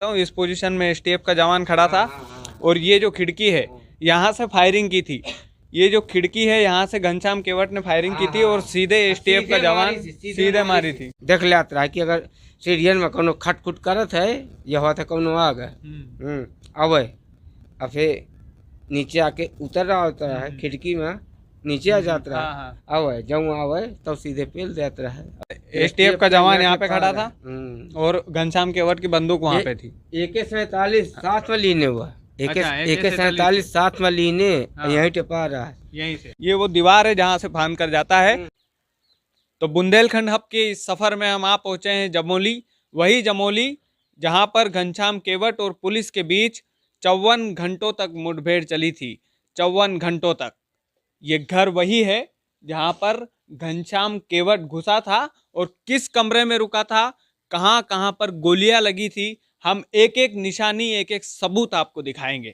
इस पोजीशन में एसटीएफ का जवान खड़ा था और ये जो खिड़की है यहाँ से फायरिंग की थी। ये जो खिड़की है यहाँ से घनश्याम केवट ने फायरिंग की थी और सीधे एसटीएफ का जवान सीधे मारी थी। देख लिया कि अगर सीढ़ियन में कोनो खटखुट करत है यह होता कोनो आ गए अब फिर नीचे आके उतर रहा होता है खिड़की में नीचे आ जाता रहा अब जब आवे तब सीधे पेल देता रहा। एसटीएफ का जवान यहाँ पे खड़ा था और घनश्याम केवट की बंदूक वहाँ पे थी। AK-47 साथ में लीने हुआ AK-47 साथ में लीने यहीं टिपा रहा है। यहीं से ये वो दीवार है जहाँ से फांद कर जाता है। तो बुंदेलखंड हब के इस सफर में हम आ पहुंचे हैं जमोली, वही जमोली जहाँ पर घनश्याम केवट और पुलिस के बीच 54 घंटों तक मुठभेड़ चली थी। 54 घंटों तक। ये घर वही है जहाँ पर घनश्याम केवट घुसा था और किस कमरे में रुका था, कहाँ कहाँ पर गोलियां लगी थी, हम एक एक निशानी एक एक सबूत आपको दिखाएंगे।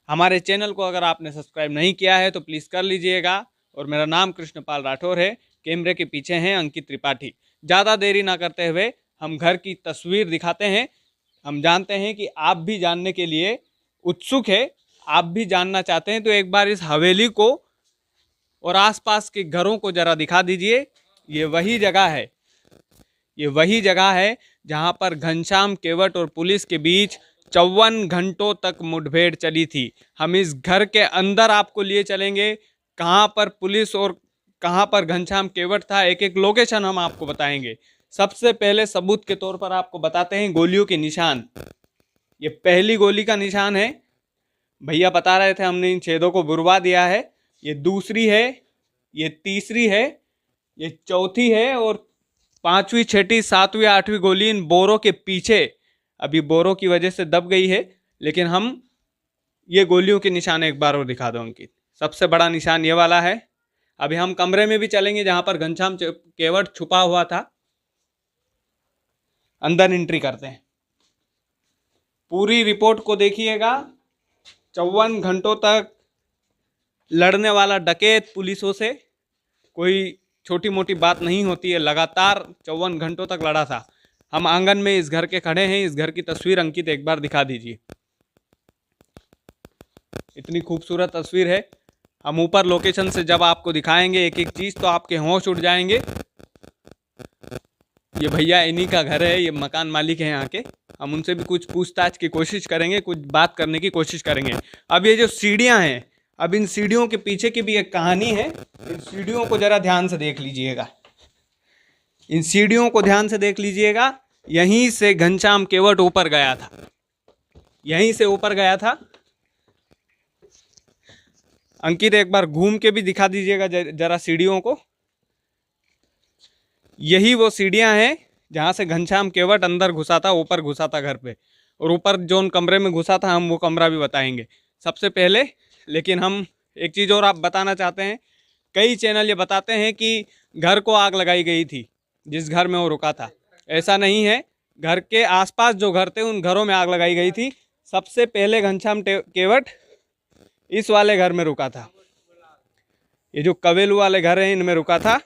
हमारे चैनल को अगर आपने सब्सक्राइब नहीं किया है तो प्लीज़ कर लीजिएगा। और मेरा नाम कृष्णपाल राठौर है, कैमरे के पीछे हैं अंकित त्रिपाठी। ज़्यादा देरी ना करते हुए हम घर की तस्वीर दिखाते हैं। हम जानते हैं कि आप भी जानने के लिए उत्सुक है, आप भी जानना चाहते हैं, तो एक बार इस हवेली को और आसपास के घरों को जरा दिखा दीजिए। ये वही जगह है, ये वही जगह है जहां पर घनश्याम केवट और पुलिस के बीच 54 घंटों तक मुठभेड़ चली थी। हम इस घर के अंदर आपको लिए चलेंगे, कहां पर पुलिस और कहां पर घनश्याम केवट था, एक एक लोकेशन हम आपको बताएंगे। सबसे पहले सबूत के तौर पर आपको बताते हैं गोलियों के निशान। ये पहली गोली का निशान है, भैया बता रहे थे, हमने इन छेदों को बुरवा दिया है। ये दूसरी है, ये तीसरी है, ये चौथी है और 5वीं 6वीं 7वीं 8वीं गोली इन बोरों के पीछे, अभी बोरों की वजह से दब गई है, लेकिन हम ये गोलियों के निशान एक बार और दिखा दो अंकित। सबसे बड़ा निशान ये वाला है। अभी हम कमरे में भी चलेंगे जहां पर घनश्याम केवट छुपा हुआ था। अंदर एंट्री करते हैं, पूरी रिपोर्ट को देखिएगा। 54 घंटों तक लड़ने वाला डकैत पुलिसों से कोई छोटी मोटी बात नहीं होती है, लगातार 54 घंटों तक लड़ा था। हम आंगन में इस घर के खड़े हैं, इस घर की तस्वीर अंकित एक बार दिखा दीजिए। इतनी खूबसूरत तस्वीर है। हम ऊपर लोकेशन से जब आपको दिखाएंगे एक एक चीज तो आपके होश उड़ जाएंगे। ये भैया इन्हीं का घर है, ये मकान मालिक हैं यहाँ के। हम उनसे भी कुछ पूछताछ की कोशिश करेंगे, कुछ बात करने की कोशिश करेंगे। अब ये जो सीढ़ियाँ हैं, अब इन सीढ़ियों के पीछे की भी एक कहानी है। इन सीढ़ियों को जरा ध्यान से देख लीजिएगा, इन सीढ़ियों को ध्यान से देख लीजिएगा। यहीं से घनश्याम केवट ऊपर गया था, यहीं से ऊपर गया था। अंकित एक बार घूम के भी दिखा दीजिएगा जरा सीढ़ियों को। यही वो सीढ़ियां हैं जहां से घनश्याम केवट अंदर घुसा था, ऊपर घुसा था घर पे। और ऊपर जोन कमरे में घुसा था हम वो कमरा भी बताएंगे सबसे पहले। लेकिन हम एक चीज़ और आप बताना चाहते हैं, कई चैनल ये बताते हैं कि घर को आग लगाई गई थी जिस घर में वो रुका था। ऐसा नहीं है, घर के आसपास जो घर थे उन घरों में आग लगाई गई थी। सबसे पहले घनश्याम केवट इस वाले घर में रुका था, ये जो कवेलू वाले घर हैं इनमें रुका था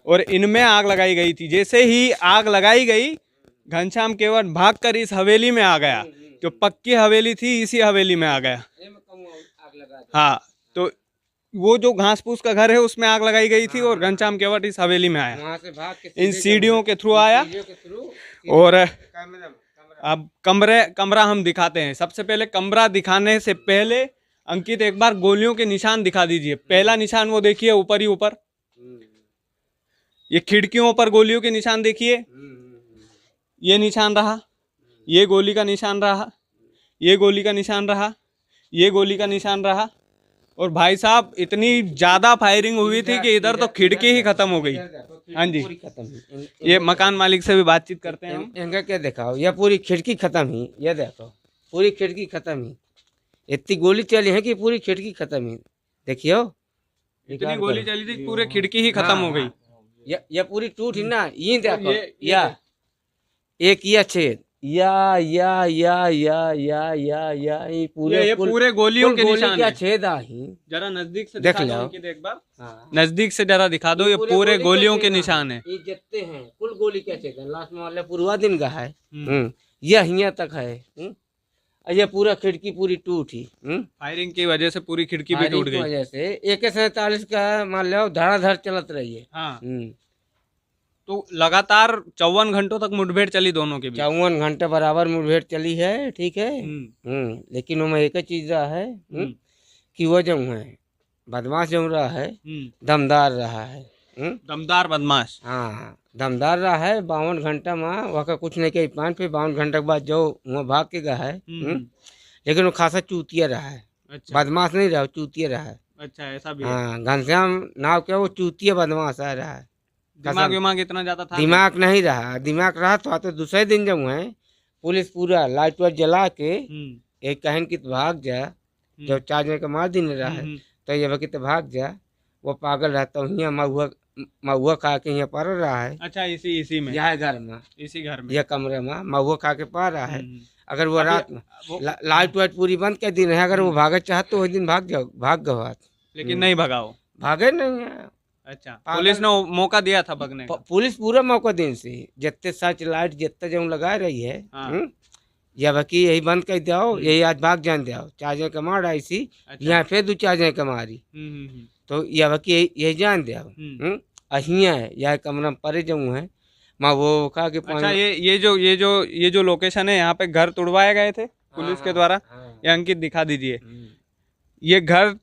और इनमें आग लगाई गई थी। जैसे ही आग लगाई गई घनश्याम केवट भागकर इस हवेली में आ गया, जो पक्की हवेली थी इसी हवेली में आ गया। हाँ, तो वो जो घास फूस का घर है उसमें आग लगाई गई थी और घनश्याम केवट इस हवेली में आया, इन सीढ़ियों के थ्रू आया। और अब कमरा हम दिखाते हैं। सबसे पहले कमरा दिखाने से पहले अंकित एक बार गोलियों के निशान दिखा दीजिए। पहला निशान वो देखिए ऊपर ही ऊपर, ये खिड़कियों पर गोलियों के निशान देखिए। ये निशान रहा, ये गोली का निशान रहा, ये गोली का निशान रहा, ये गोली का निशान रहा। और भाई साहब इतनी ज़्यादा फायरिंग हुई थी कि इधर तो खिड़की ही खत्म हो गई। हाँ जी, ये मकान मालिक से भी बातचीत करते हैं हम। इनका क्या दिखाओ, ये पूरी खिड़की खत्म ही, ये देखो पूरी खिड़की खत्म ही। इतनी गोली चली है कि पूरी खिड़की खत्म ही। देखियो इतनी गोली चली थी पूरे खिड़की ही खत्म हो गई। ये पूरी टूट ही ना। ये देखो या एक ये छेद ये पूरे गोलियों के निशान क्या छेद ही। जरा नजदीक से देख लो एक बार, नजदीक से जरा दिखा दो। ये पूरे गोलियों के निशान है। ये जितने हैं कुल गोली क्या छेद है। लास्ट में वाले पूर्वा दिन का है। यह हियाँ तक है। और ये पूरा खिड़की पूरी टूटी। फायरिंग की वजह से पूरी खिड़की भी फायरिंग टूट की गई। वजह से AK-47 का मान लो धड़ाधड़ चलत रही है। हाँ, तो लगातार 54 घंटों तक मुठभेड़ चली दोनों के बीच। 54 घंटे बराबर मुठभेड़ चली है, ठीक है। लेकिन उसमें एक चीज रहा है कि वो जो है बदमाश जो रहा है दमदार रहा है। दमदार बदमाश। हाँ, दमदार रहा है। 52 घंटा में वह कुछ नहीं कही पान पे 52 घंटे के बाद जो वहाँ भाग के गया है। लेकिन वो खासा चूतिया रहा है। अच्छा, बदमाश नहीं रहा, चूतिया रहा है। अच्छा, ऐसा भी है। हाँ, घनश्याम नाव क्या वो चूतिया बदमाश आ रहा है। दिमाग विमाग इतना ज्यादा था दिमाग नहीं रहा, दिमाग रहा तो दूसरे दिन जब है पुलिस पूरा लाइट वाइट जला के एक कहन की तो भाग जा, जब 4 जने का मार दिन रहा है तो ये वक्त भाग जा। वो पागल रहता हूँ यहाँ महुआ खा के यहाँ पड़ रहा है। अच्छा, इसी में यह घर में, इसी घर में, यह कमरे में महुआ खा के पा रहा है। अगर वो रात में लाइट वाइट पूरी बंद कर दिन है, अगर वो भागे चाहत तो उस दिन भाग गवा, लेकिन नहीं भगाओ, भागे नहीं है। अच्छा, पुलिस ने मौका दिया था भगने का। पुलिस पूरा मौका दिन से जितने सर्च लाइट जितने जो लगा रही है या बाकी यही बंद कर दो, यही आज भाग जान दो। 4 जने का मार आई सी। अच्छा। यहाँ फिर 2-4 जने का मारी तो या बाकी यही जान दो। अहिया है या कमरा परे जो है माँ वो खा के। अच्छा, ये जो लोकेशन है यहाँ पे घर तुड़वाए गए थे पुलिस के द्वारा। ये अंकित दिखा दीजिए, ये घर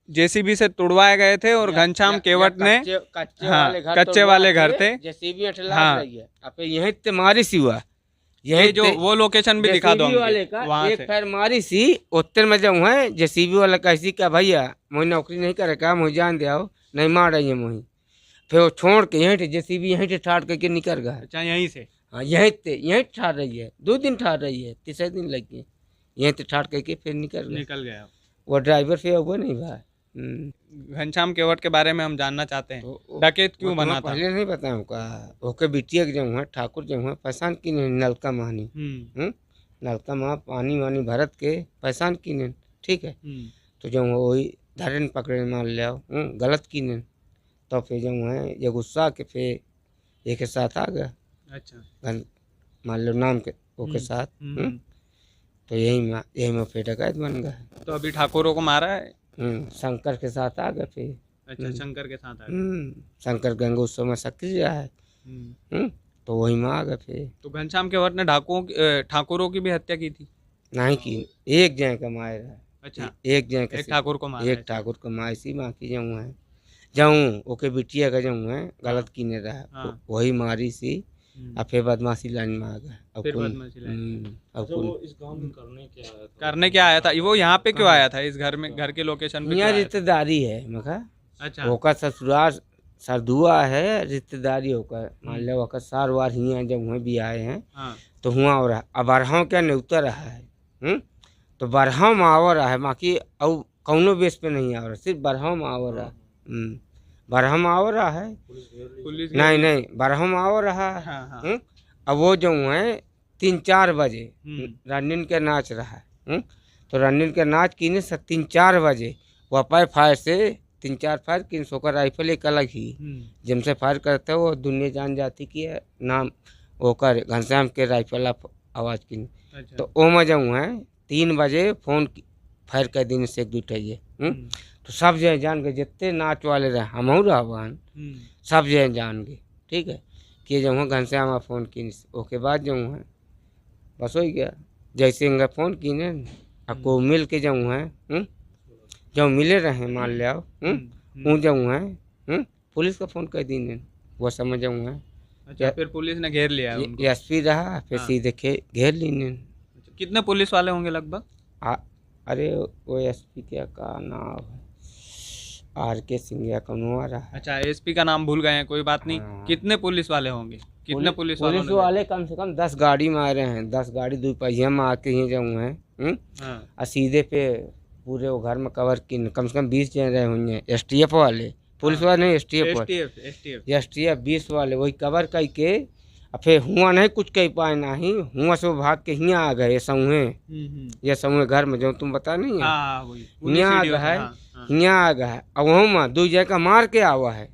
JCB से तुड़वाए गए थे और घनश्याम केवट ने कच्चे वाले घर थे। हाँ, यही ते मारी सी हुआ। यही जो वो लोकेशन भी दिखा दो वहाँ एक पैर मारी सी उत्तर में जो है JCB वाला कैसी का भैया मुझे नौकरी नहीं करेगा, मुझे जान दे नहीं मार रही है मुझे। फिर वो छोड़ के यहीं JCB यहीं ठाड़ करके निकल गया। अच्छा, यहीं से? हाँ, यहीं ठाड़ रही है। 2 दिन ठाड़ रही है, तीसरे दिन लग गए यहीं तो ठाड़ करके फिर निकल गया। वो ड्राइवर फिर हुआ नहीं भाई। घनश्याम केवट के बारे में हम जानना चाहते हैं, डकैत क्यों बना था? पहले नहीं बताऊँ का ओके बिटिया जो है ठाकुर जो है पहचान की नहीं नलका मानी। नलका माँ पानी वानी भरत के पहचान की नहीं, ठीक है। तो जो वही धरन पकड़े मान लिया गलत की नहीं, तो फिर जो है ये गुस्सा के फिर एक साथ आ गया। अच्छा, मान लो नाम के वो के साथ। तो यही में फिर डकैत बन गया। तो अभी ठाकुरों को मारा है? शंकर के साथ आ गए फिर। अच्छा, शंकर के साथ आ गए। शंकर गंगा उस समय सक्रिय है। तो वही में आ गए फिर। तो घनश्याम केवट ने ठाकुरों की भी हत्या की थी? नहीं की, एक जन का मार है। अच्छा, एक जन का, एक ठाकुर को मारा, एक ठाकुर को मार सी बाकी जाऊँ ओके बिटिया का जाऊँ है गलत की नहीं रहा। वही मारी सी और फिर बदमाशी लाइन में आ गया। अब वो इस गांव में करने क्या आया था? वो यहाँ पे क्यों आया था? इस घर में, घर के लोकेशन पे यहाँ रिश्तेदारी है मखा। अच्छा, होकर ससुराल सरदुआ है, रिश्तेदारी होकर मान लो होकर सार वार ही जब वहाँ भी आए हैं। तो हुआ हो रहा अब बरहाव क्या नहीं उतर रहा है। तो बरहाव में आवर रहा है, बाकी अब कौनो बेस पे नहीं आ रहा, सिर्फ बरहाव में आवर रहा। बरहम आओ रहा है, नहीं बरहम आओ रहा है। अब वो जो है 3-4 बजे रनिन के नाच रहा है। तो रनिन के नाच कीने से 3-4 बजे वह फायर से 3-4 फायर किन सोकर राइफल एक अलग ही जिनसे फायर करते वो दुनिया जान जाती कि नाम वो कर घनश्याम के राइफल आवाज़ की। अच्छा। तो वो मजा है 3 बजे फोन फायर कर दिन से एक उठाइए। तो सब जो जान गए जितने नाच वाले रहे हम रहवान सब जो जान गए, ठीक है कि जो है घनश्याम फ़ोन की। उसके बाद जो है बस हो गया, जैसे इनका फ़ोन की ने को मिल के जो है जो मिले रहे मान लिया वो जो है पुलिस का फ़ोन कर दी वो समझ है। अच्छा, फिर पुलिस ने घेर लिया? SP रहा फिर सीधे घेर ली। कितने पुलिस वाले होंगे लगभग? अरे वो SP क्या का नाम है RK सिंह या कौन रहा। अच्छा, SP का नाम भूल गए हैं, कोई बात नहीं। कितने पुलिस वाले होंगे? कितने पुलिस वाले कम से कम 10 गाड़ी में आ रहे हैं। 10 गाड़ी 2 पहिया में आके ही जो है और सीधे पे पूरे वो घर में कवर की कम से कम 20 जन रहे होंगे। STF वाले, पुलिस वाले नहीं, STF 20 वाले वही कवर करके फिर हुआ नहीं कुछ कह पाए नहीं हुआ से भाग के यहाँ आ गए। ये समूह घर में जो तुम बता नहीं है यहाँ आ गया है, यहाँ आ गया है। अब वहाँ में 2 जगह मार के आवा है,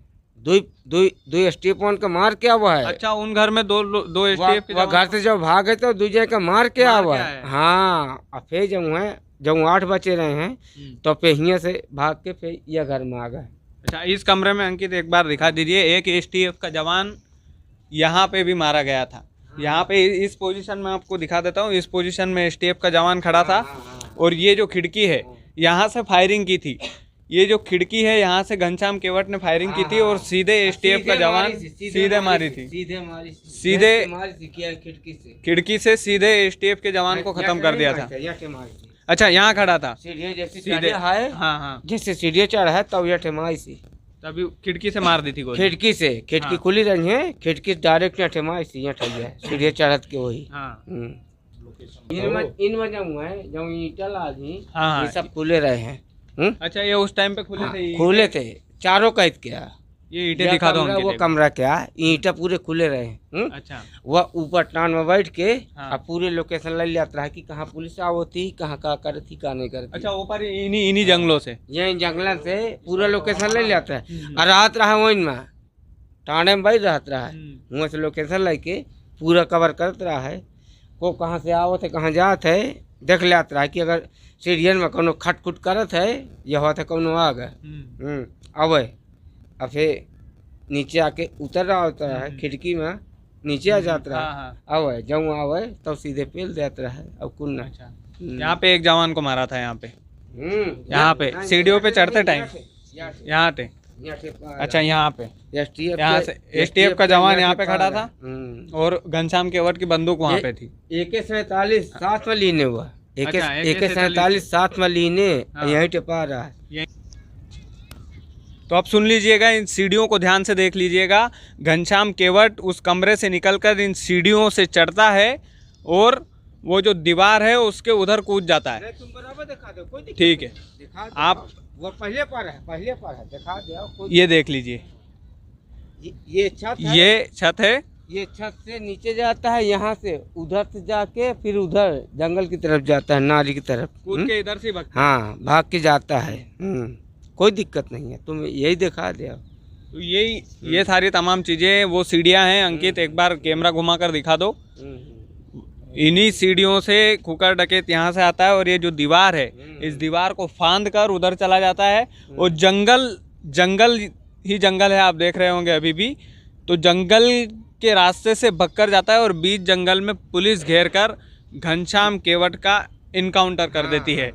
दो स्टेपन का मार के हुआ है। अच्छा, उन घर में दो STF के वह घर से जब भागे तो दूजे का मार के हुआ क्या है। है? हाँ, और फिर जब 8 बचे रहे हैं तो फिर यहाँ से भाग के फिर यह घर में आ गए। अच्छा, इस कमरे में अंकित एक बार दिखा दीजिए, एक STF का जवान यहाँ पे भी मारा गया था। यहाँ पे इस पोजीशन में आपको दिखा देता हूँ, इस पोजीशन में STF का जवान खड़ा था और ये जो खिड़की है यहाँ से फायरिंग की थी। ये जो खिड़की है यहाँ से घनश्याम केवट ने फायरिंग की थी और सीधे STF का जवान सीधे मारी थी, सीधे खिड़की से सीधे STF के जवान को खत्म कर दिया था। अच्छा, यहाँ खड़ा था सीधे है। हाँ हाँ, जैसे सीढ़ी चढ़ा है तब यह ठेमाई सी तभी खिड़की से मार दी थी गोली। खिड़की हाँ। खुली रही है, खिड़की डायरेक्ट यहाँ ठेमाई सी यहाँ ठही है सीढ़ी चढ़त के वही। हाँ इन वजह हुआ है जब ईटा लादी हाँ, ये सब खुले रहे हैं। अच्छा, ये उस टाइम पे खुले थे? खुले थे चारों कैद क्या ये ईंटें दिखा दो वो हमके। कमरा क्या ईटा पूरे खुले रहे। अच्छा, वह ऊपर टान में बैठ के हाँ। और पूरे लोकेशन ले लिया है कि कहाँ पुलिस आवती, कहाँ का करती, कहाँ नहीं करती। अच्छा, ऊपर इन्हीं जंगलों से, यही जंगल से पूरा लोकेशन ले लिया है और रात रहा वहीं में टाने में बैठ रहता रहा है। वहाँ से लोकेशन लेके पूरा कवर करते रहा है। को कहाँ से आवत है कहाँ जात है देख लेता रहा कि अगर सीरियन में कोनो खटखुट करत है यह होता कोनो आ गए अवे और फिर नीचे आके उतर रहा होता है खिड़की में नीचे आ जाता रहा। अवे जब आवे तब सीधे पेल देता रहा अब कुल ना। अच्छा, यहाँ पे एक जवान को मारा था, यहाँ पे यहाँ पे सीढ़ियों पे चढ़ते टाइम यहाँ पे। अच्छा, यहाँ पे यहाँ से STF का जवान यहाँ पे खड़ा था और घनश्याम केवट की बंदूक वहाँ पे थी। AK-47 साथ में लीने हुआ, अच्छा, AK-47 साथ में लीने यहीं टिपा रहा है। तो अब सुन लीजिएगा, इन सीढ़ियों को ध्यान से देख लीजिएगा। घनश्याम केवट उस कमरे से निकलकर इन सीढ़ियों से चढ़ता है और वो जो दीवार है उसके उधर कूद जाता है। तुम बराबर दिखा दो, कोई ठीक है, दिखा दो। आप वो पहले पर है दिखा दो। ये देख लीजिए, ये छत है, ये छत है, ये छत से नीचे जाता है, यहाँ से उधर से जाके फिर उधर जंगल की तरफ जाता है, नाली की तरफ कूद के इधर से भागता हाँ भाग के जाता है। कोई दिक्कत नहीं है, तुम यही दिखा दे। तो ये सारी तमाम चीजें वो सीढ़ियां हैं। अंकित एक बार कैमरा घुमा कर दिखा दो। इन्हीं सीढ़ियों से खुकर डकैत यहाँ से आता है और ये जो दीवार है इस दीवार को फांद कर उधर चला जाता है और जंगल ही जंगल है, आप देख रहे होंगे अभी भी। तो जंगल के रास्ते से भगकर जाता है और बीच जंगल में पुलिस घेर कर घनश्याम केवट का इनकाउंटर कर देती है।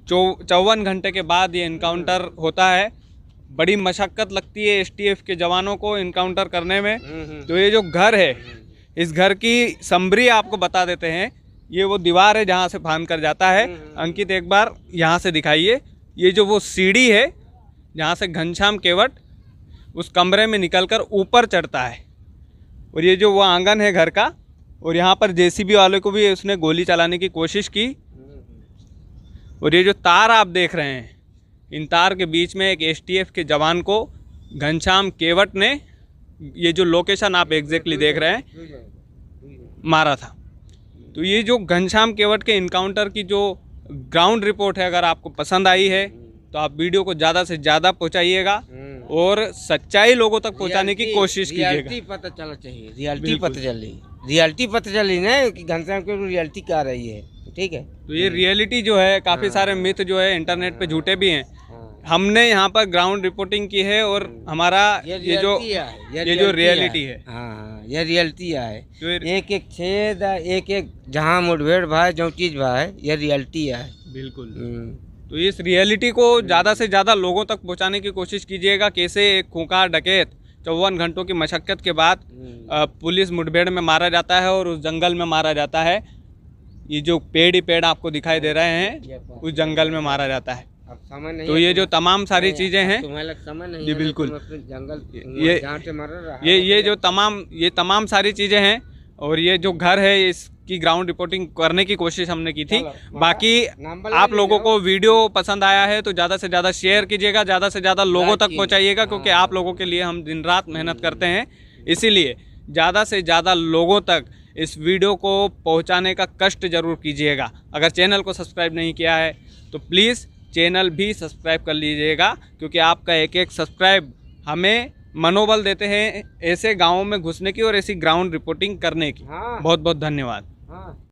54 घंटे के बाद ये इनकाउंटर होता है। बड़ी मशक्क़त लगती है STF के जवानों को इनकाउंटर करने में। तो ये जो घर है, इस घर की समरी आपको बता देते हैं। ये वो दीवार है जहाँ से फांद कर जाता है। अंकित एक बार यहाँ से दिखाइए, ये जो वो सीढ़ी है जहाँ से घनश्याम केवट उस कमरे में निकलकर ऊपर चढ़ता है और ये जो वो आंगन है घर का, और यहाँ पर JCB वाले को भी उसने गोली चलाने की कोशिश की। और ये जो तार आप देख रहे हैं, इन तार के बीच में एक STF के जवान को घनश्याम केवट ने, ये जो लोकेशन आप एग्जैक्टली देख रहे हैं, मारा था। तो ये जो घनश्याम केवट के इनकाउंटर की जो ग्राउंड रिपोर्ट है, अगर आपको पसंद आई है तो आप वीडियो को ज़्यादा से ज़्यादा पहुंचाइएगा और सच्चाई लोगों तक पहुंचाने की कोशिश कीजिएगा। रियलिटी पता चलना चाहिए, रियलिटी पता चली ना कि घनश्याम केवट रियलिटी क्या रही है। ठीक है, तो ये रियलिटी जो है, काफ़ी सारे मिथ जो है इंटरनेट पे झूठे भी हैं। हमने यहाँ पर ग्राउंड रिपोर्टिंग की है और हमारा ये जो रियलिटी है, हाँ ये रियलिटी है। एक एक छेद, एक एक जहाँ मुठभेड़ भाई जो चीज़ भाई, ये रियलिटी है बिल्कुल। तो इस रियलिटी को ज़्यादा से ज़्यादा लोगों तक पहुँचाने की कोशिश कीजिएगा। कैसे एक खूंखार डकैत 54 घंटों की मशक्क़त के बाद पुलिस मुठभेड़ में मारा जाता है और उस जंगल में मारा जाता है। ये जो पेड़ ही पेड़ आपको दिखाई दे रहे हैं, उस जंगल में मारा जाता है। तो ये जो तमाम सारी चीज़ें हैं, जी बिल्कुल, ये तमाम सारी चीज़ें हैं। और ये जो घर है इसकी ग्राउंड रिपोर्टिंग करने की कोशिश हमने की थी। बाकी आप लोगों को वीडियो पसंद आया है तो ज़्यादा से ज़्यादा शेयर कीजिएगा, ज़्यादा से ज़्यादा लोगों तक पहुंचाइएगा, क्योंकि आप लोगों के लिए हम दिन रात मेहनत करते हैं। इसीलिए ज़्यादा से ज़्यादा लोगों तक इस वीडियो को पहुंचाने का कष्ट ज़रूर कीजिएगा। अगर चैनल को सब्सक्राइब नहीं किया है तो प्लीज़ चैनल भी सब्सक्राइब कर लीजिएगा, क्योंकि आपका एक एक सब्सक्राइब हमें मनोबल देते हैं ऐसे गाँवों में घुसने की और ऐसी ग्राउंड रिपोर्टिंग करने की। हाँ बहुत बहुत धन्यवाद। हाँ।